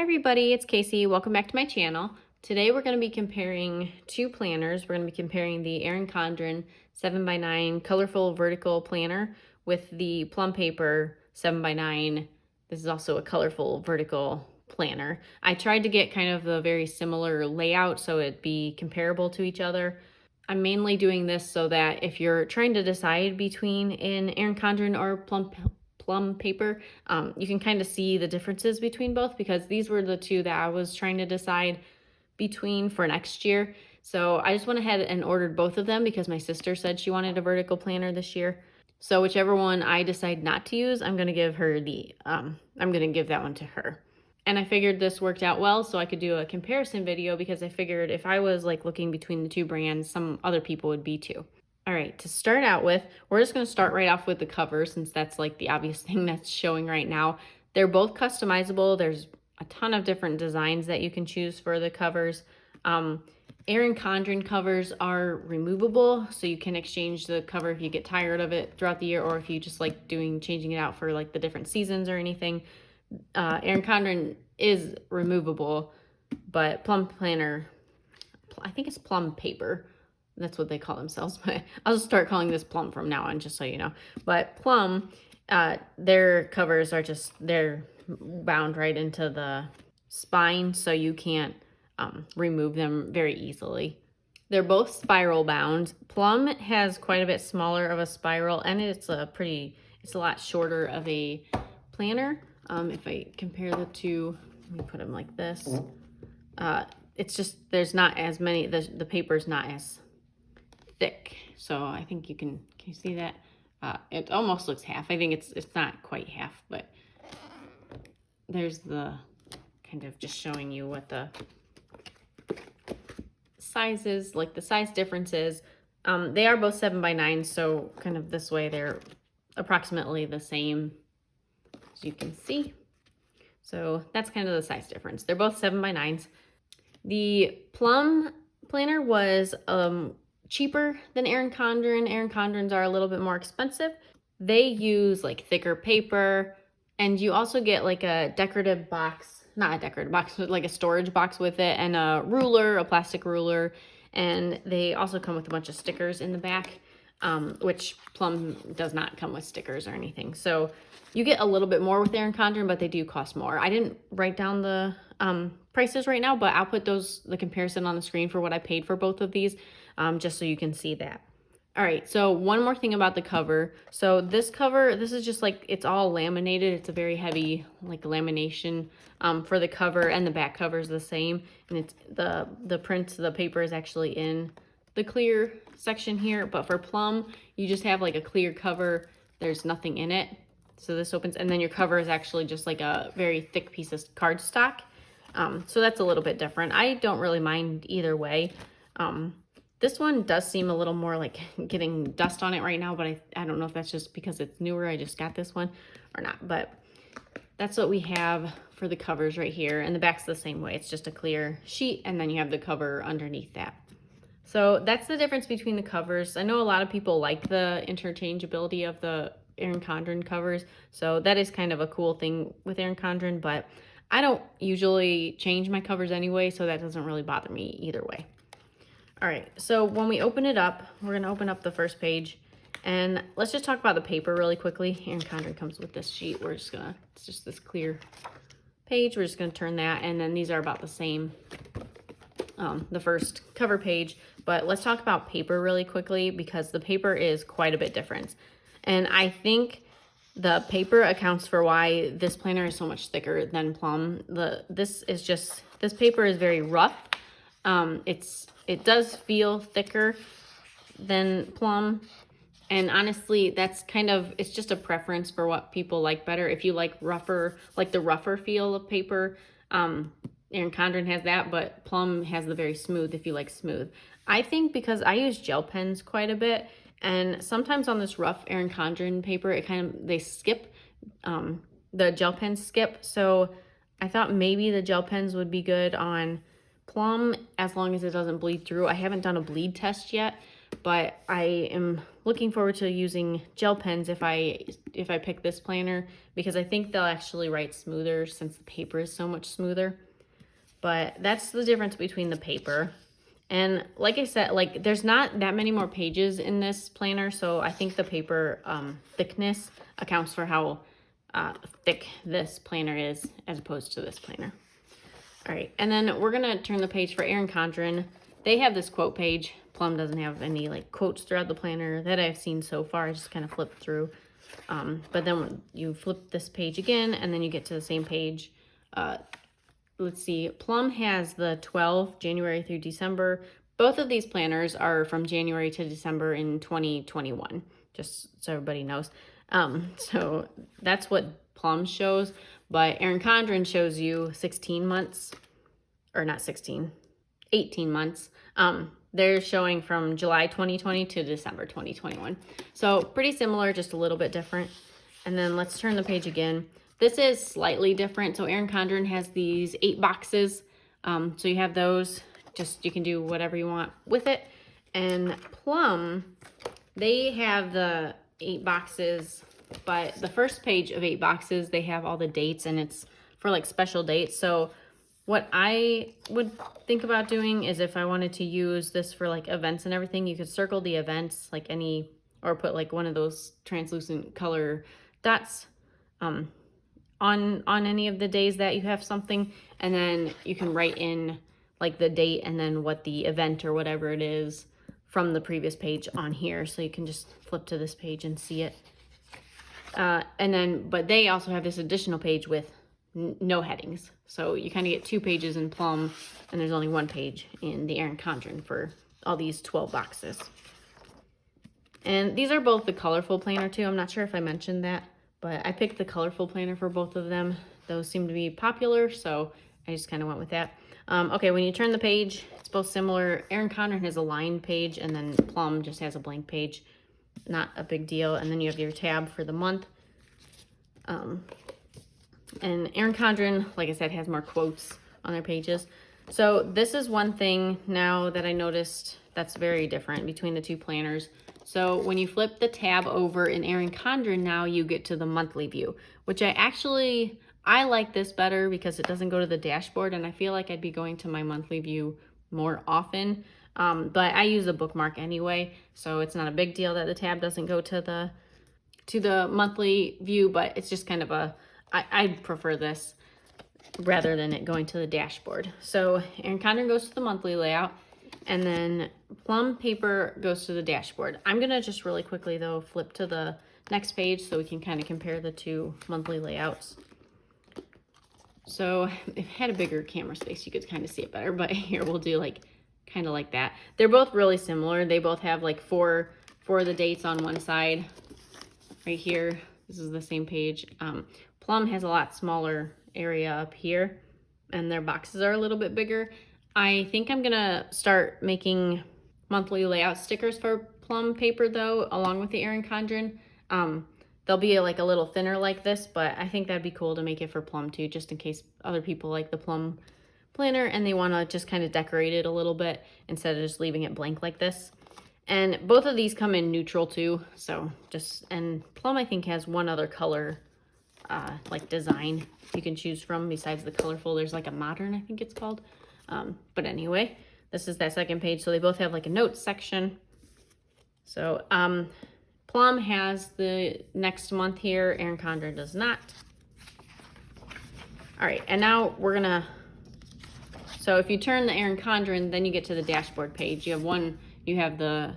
everybody, it's Kaycee. Welcome back to my channel. Today we're going to be comparing two planners. We're going to be comparing the Erin Condren 7x9 colorful vertical planner with the Plum paper 7x9. This is also a colorful vertical planner. I tried to get kind of a very similar layout so it'd be comparable to each other. I'm mainly doing this so that if you're trying to decide between an Erin Condren or Plum paper, you can kind of see the differences between both, because these were the two that I was trying to decide between for next year. So I just went ahead and ordered both of them because my sister said she wanted a vertical planner this year. So whichever one I decide not to use, I'm going to give her I'm going to give that one to her. And I figured this worked out well so I could do a comparison video, because I figured if I was like looking between the two brands, some other people would be too. All right, to start out with, we're just going to start right off with the cover, since that's like the obvious thing that's showing right now. They're both customizable. There's a ton of different designs that you can choose for the covers. Erin Condren covers are removable, so you can exchange the cover if you get tired of it throughout the year, or if you just like changing it out for like the different seasons or anything. Erin Condren is removable, but Plum planner, I think it's Plum paper. That's what they call themselves, but I'll just start calling this Plum from now on, just so you know. But Plum, their covers are they're bound right into the spine, so you can't remove them very easily. They're both spiral bound. Plum has quite a bit smaller of a spiral, and it's a lot shorter of a planner. If I compare the two, let me put them like this. It's just, there's not as many, the paper's not as thick. So I think can you see that? It almost looks half. I think it's not quite half, but there's the kind of just showing you what the size is, like the size differences. They are both 7x9, so kind of this way they're approximately the same, as you can see. So that's kind of the size difference. They're both 7x9s. The Plum planner was cheaper than Erin Condren. Erin Condren's are a little bit more expensive. They use like thicker paper, and you also get like a decorative box, not a decorative box, but like a storage box with it, and a ruler, a plastic ruler. And they also come with a bunch of stickers in the back, which Plum does not come with stickers or anything. So you get a little bit more with Erin Condren, but they do cost more. I didn't write down the prices right now, but I'll put the comparison on the screen for what I paid for both of these, just so you can see that. All right, so one more thing about the cover. So this cover, this is just like, it's all laminated. It's a very heavy like lamination for the cover, and the back cover is the same. And it's the print, the paper is actually in the clear section here. But for Plum, you just have like a clear cover. There's nothing in it. So this opens, and then your cover is actually just like a very thick piece of cardstock. So that's a little bit different. I don't really mind either way. This one does seem a little more like getting dust on it right now, but I don't know if that's just because it's newer. I just got this one or not, but that's what we have for the covers right here. And the back's the same way. It's just a clear sheet, and then you have the cover underneath that. So that's the difference between the covers. I know a lot of people like the interchangeability of the Erin Condren covers, so that is kind of a cool thing with Erin Condren, but I don't usually change my covers anyway, so that doesn't really bother me either way. All right, so when we open it up, we're gonna open up the first page, and let's just talk about the paper really quickly. Erin Condren comes with this sheet. It's just this clear page. We're just gonna turn that, and then these are about the same, the first cover page. But let's talk about paper really quickly, because the paper is quite a bit different. And I think the paper accounts for why this planner is so much thicker than Plum. This paper is very rough. It does feel thicker than Plum. And honestly, that's it's just a preference for what people like better. If you like rougher, like the rougher feel of paper, Erin Condren has that, but Plum has the very smooth, if you like smooth. I think because I use gel pens quite a bit, and sometimes on this rough Erin Condren paper, they skip, the gel pens skip. So I thought maybe the gel pens would be good on Plum, as long as it doesn't bleed through. I haven't done a bleed test yet, but I am looking forward to using gel pens if I pick this planner, because I think they'll actually write smoother since the paper is so much smoother. But that's the difference between the paper. And like I said, like there's not that many more pages in this planner, so I think the paper thickness accounts for how thick this planner is as opposed to this planner. All right, and then we're gonna turn the page for Erin Condren. They have this quote page. Plum doesn't have any like quotes throughout the planner that I've seen so far. I just kind of flip through. But then when you flip this page again, and then you get to the same page. Let's see, Plum has the 12, January through December. Both of these planners are from January to December in 2021, just so everybody knows. So that's what Plum shows, but Erin Condren shows you 16 months, or not 16, 18 months. They're showing from July 2020 to December 2021. So pretty similar, just a little bit different. And then let's turn the page again. This is slightly different. So Erin Condren has these 8 boxes. So you have those, just you can do whatever you want with it. And Plum, they have the 8 boxes, but the first page of 8 boxes, they have all the dates, and it's for like special dates. So what I would think about doing is if I wanted to use this for like events and everything, you could circle the events like any, or put like one of those translucent color dots on any of the days that you have something, and then you can write in like the date and then what the event or whatever it is from the previous page on here, so you can just flip to this page and see it. And then, but they also have this additional page with no headings, so you kind of get 2 pages in Plum, and there's only 1 page in the Erin Condren for all these 12 boxes. And these are both the colorful planner too. I'm not sure if I mentioned that, but I picked the colorful planner for both of them. Those seem to be popular, so I just kind of went with that. Okay, when you turn the page, it's both similar. Erin Condren has a lined page, and then Plum just has a blank page. Not a big deal. And then you have your tab for the month. And Erin Condren, like I said, has more quotes on their pages. So this is one thing now that I noticed that's very different between the 2 planners. So when you flip the tab over in Erin Condren, now you get to the monthly view, which I like this better because it doesn't go to the dashboard, and I feel like I'd be going to my monthly view more often. But I use a bookmark anyway, so it's not a big deal that the tab doesn't go to the monthly view, but it's just kind of I prefer this rather than it going to the dashboard. So Erin Condren goes to the monthly layout, and then Plum paper goes to the dashboard. I'm gonna just really quickly though flip to the next page so we can kind of compare the 2 monthly layouts. So if it had a bigger camera space, you could kind of see it better, but here we'll do like kind of like that. They're both really similar. They both have like four of the dates on one side. Right here, this is the same page. Plum has a lot smaller area up here, and their boxes are a little bit bigger. I think I'm gonna start making monthly layout stickers for Plum paper though, along with the Erin Condren. They'll be like a little thinner like this, but I think that'd be cool to make it for Plum too, just in case other people like the Plum planner and they want to just kind of decorate it a little bit instead of just leaving it blank like this. And both of these come in neutral too, so and Plum I think has one other color like design you can choose from besides the colorful. There's like a modern, I think it's called. But anyway, this is that second page, so they both have like a notes section. So Plum has the next month here, Erin Condren does not. All right, and now we're gonna, so if you turn the Erin Condren, then you get to the dashboard page. You have the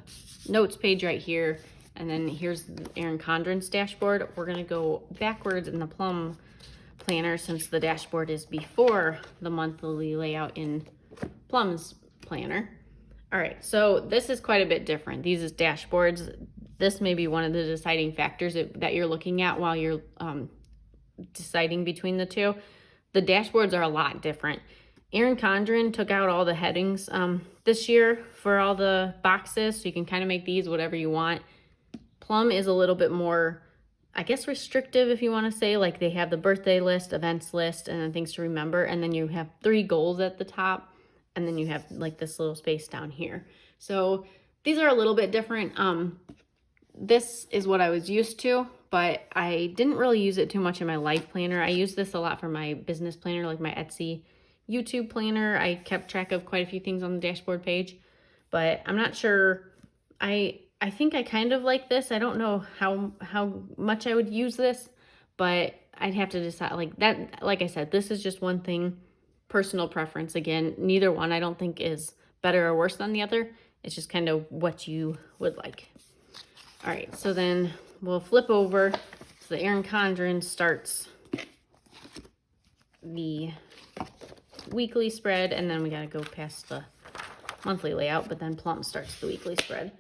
notes page right here, and then here's Erin Condren's dashboard. We're gonna go backwards in the Plum planner since the dashboard is before the monthly layout in Plum's planner. All right, so this is quite a bit different. These is dashboards. This may be one of the deciding factors that you're looking at while you're deciding between the 2. The dashboards are a lot different. Erin Condren took out all the headings this year for all the boxes, so you can kind of make these whatever you want. Plum is a little bit more, I guess, restrictive, if you want to say. Like they have the birthday list, events list, and then things to remember, and then you have 3 goals at the top, and then you have like this little space down here. So these are a little bit different. this is what I was used to, but I didn't really use it too much in my life planner. I use this a lot for my business planner, like my Etsy YouTube planner. I kept track of quite a few things on the dashboard page, but I'm not sure. I think I kind of like this. I don't know how much I would use this, but I'd have to decide. Like that, like I said, this is just one thing, personal preference. Again, neither one I don't think is better or worse than the other. It's just kind of what you would like. All right, so then we'll flip over. So the Erin Condren starts the weekly spread, and then we got to go past the monthly layout, but then Plum starts the weekly spread.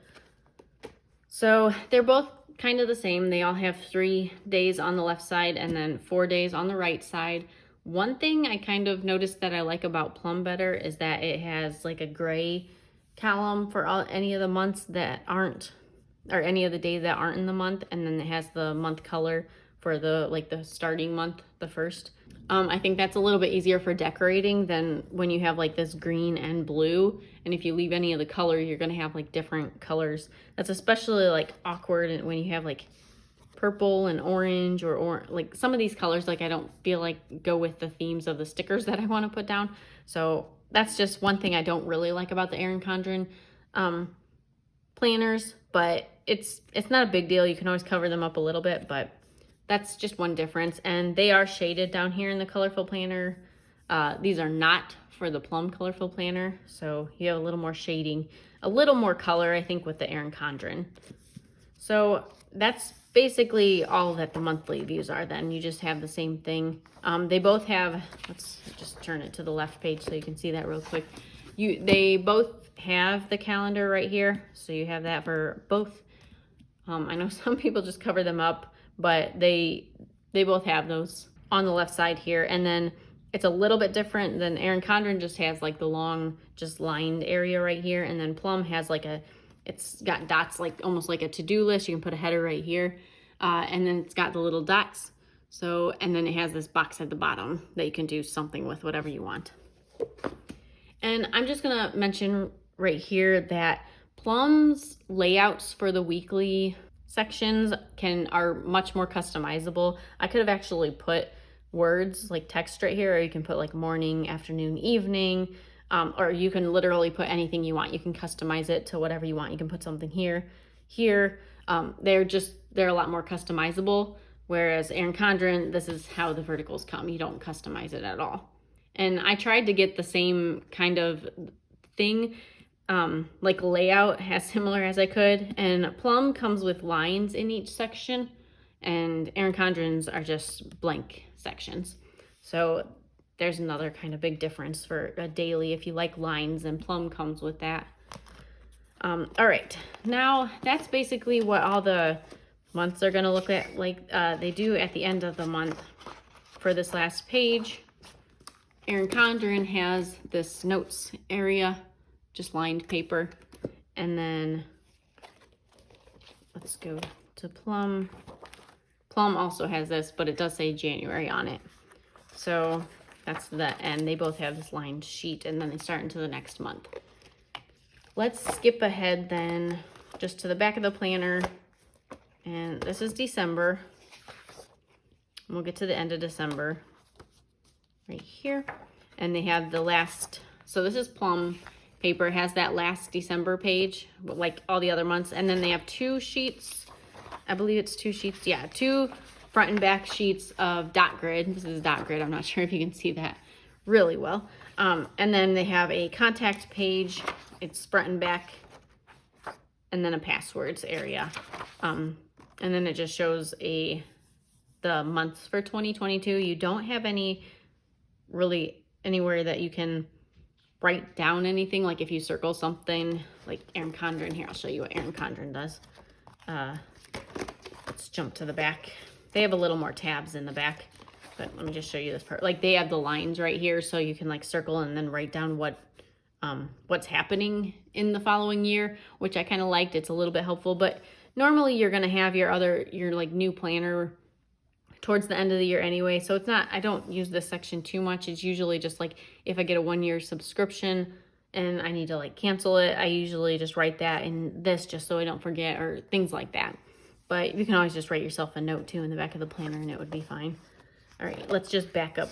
So they're both kind of the same. They all have 3 days on the left side and then 4 days on the right side. One thing I kind of noticed that I like about Plum better is that it has like a gray column for any of the months that aren't, or any of the days that aren't in the month, and then it has the month color for the starting month, the first. I think that's a little bit easier for decorating than when you have like this green and blue, and if you leave any of the color, you're gonna have like different colors. That's especially like awkward when you have like purple and orange or like some of these colors, like I don't feel like go with the themes of the stickers that I want to put down. So that's just one thing I don't really like about the Erin Condren planners, but it's not a big deal. You can always cover them up a little bit, but that's just one difference. And they are shaded down here in the colorful planner. These are not for the Plum colorful planner, so you have a little more shading, a little more color, I think, with the Erin Condren. So that's basically all that the monthly views are. Then you just have the same thing. They both have, let's just turn it to the left page so you can see that real quick. They both have the calendar right here, so you have that for both. I know some people just cover them up, but they both have those on the left side here. And then it's a little bit different than Erin Condren, just has like the long just lined area right here, and then Plum has like it's got dots, like almost like a to-do list. You can put a header right here, and then it's got the little dots. So, and then it has this box at the bottom that you can do something with, whatever you want. And I'm just gonna mention right here that Plum's layouts for the weekly sections are much more customizable. I could have actually put words like text right here, or you can put like morning, afternoon, evening, or you can literally put anything you want. You can customize it to whatever you want. You can put something here. They're a lot more customizable, whereas Erin Condren, this is how the verticals come. You don't customize it at all. And I tried to get the same kind of thing, like layout as similar as I could. And Plum comes with lines in each section, and Erin Condren's are just blank sections. So there's another kind of big difference for a daily. If you like lines, then Plum comes with that. All right, now that's basically what all the months are gonna look at like they do at the end of the month. For this last page, Erin Condren has this notes area, just lined paper. And then let's go to Plum. Plum also has this, but it does say January on it. So that's the end. They both have this lined sheet, and then they start into the next month. Let's skip ahead then just to the back of the planner. And this is December. We'll get to the end of December right here. And they have the last, so this is Plum paper. It has that last December page, like all the other months. And then they have 2 sheets. I believe it's 2 sheets. Yeah, 2 front and back sheets of dot grid. This is dot grid. I'm not sure if you can see that really well. And then they have a contact page. It's front and back. And then a passwords area. And then it just shows the months for 2022. You don't have really anywhere that you can write down anything. Like if you circle something like Erin Condren here, I'll show you what Erin Condren does. Let's jump to the back. They have a little more tabs in the back, but let me just show you this part. Like they have the lines right here, so you can like circle and then write down what's happening in the following year, which I kind of liked. It's a little bit helpful, but normally you're gonna have your like new planner towards the end of the year anyway. So it's not, I don't use this section too much. It's usually just like if I get a 1-year subscription and I need to like cancel it, I usually just write that in this just so I don't forget, or things like that. but you can always just write yourself a note too in the back of the planner and it would be fine. All right, let's just back up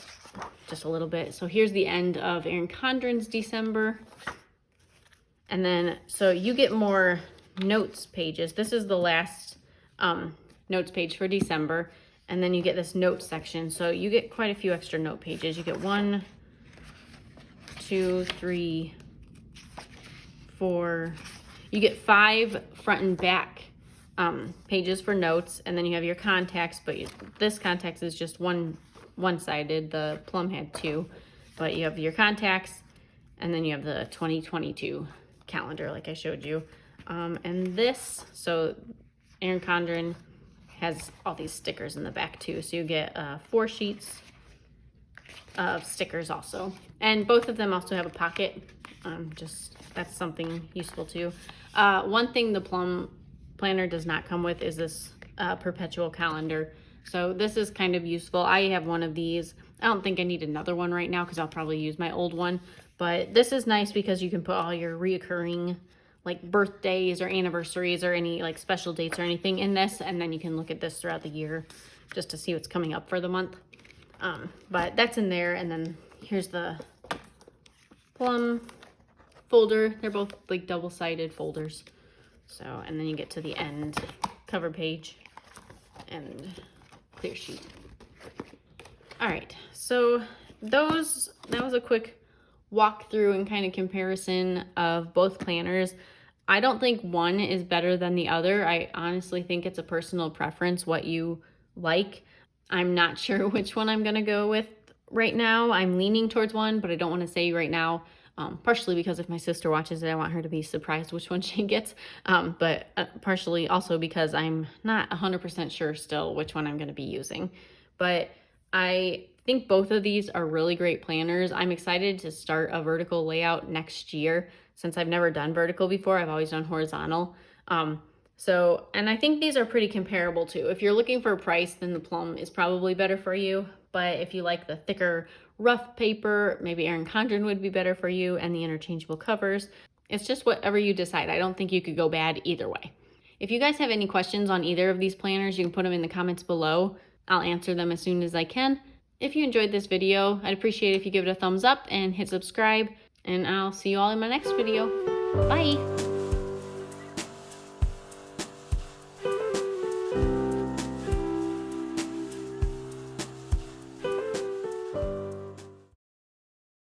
just a little bit. So here's the end of Erin Condren's December. And then, so you get more notes pages. This is the last notes page for December. And then you get this notes section. So you get quite a few extra note pages. You get 1, 2, 3, 4. You get 5 front and back pages for notes, and then you have your contacts, but this contacts is just one-sided. The Plum had 2, but you have your contacts, and then you have the 2022 calendar like I showed you. And this, so Erin Condren has all these stickers in the back too, so you get 4 sheets of stickers also, and both of them also have a pocket. Just that's something useful too. One thing the Plum planner does not come with is this perpetual calendar. So this is kind of useful. I have one of these. I don't think I need another one right now because I'll probably use my old one. But this is nice because you can put all your reoccurring like birthdays or anniversaries or any like special dates or anything in this. And then you can look at this throughout the year just to see what's coming up for the month. But that's in there. And then here's the Plum folder. They're both like double-sided folders. So, and then you get to the end cover page and clear sheet. All right, so that was a quick walkthrough and kind of comparison of both planners. I don't think one is better than the other. I honestly think it's a personal preference, what you like. I'm not sure which one I'm gonna go with right now. I'm leaning towards one, but I don't want to say right now. Partially because if my sister watches it, I want her to be surprised which one she gets. But partially also because I'm not 100% sure still which one I'm going to be using. But I think both of these are really great planners. I'm excited to start a vertical layout next year since I've never done vertical before. I've always done horizontal. And I think these are pretty comparable too. If you're looking for a price, then the Plum is probably better for you. But if you like the thicker, rough paper, maybe Erin Condren would be better for you, and the interchangeable covers. It's just whatever you decide. I don't think you could go bad either way. If you guys have any questions on either of these planners, you can put them in the comments below. I'll answer them as soon as I can. If you enjoyed this video, I'd appreciate it if you give it a thumbs up and hit subscribe, and I'll see you all in my next video. Bye!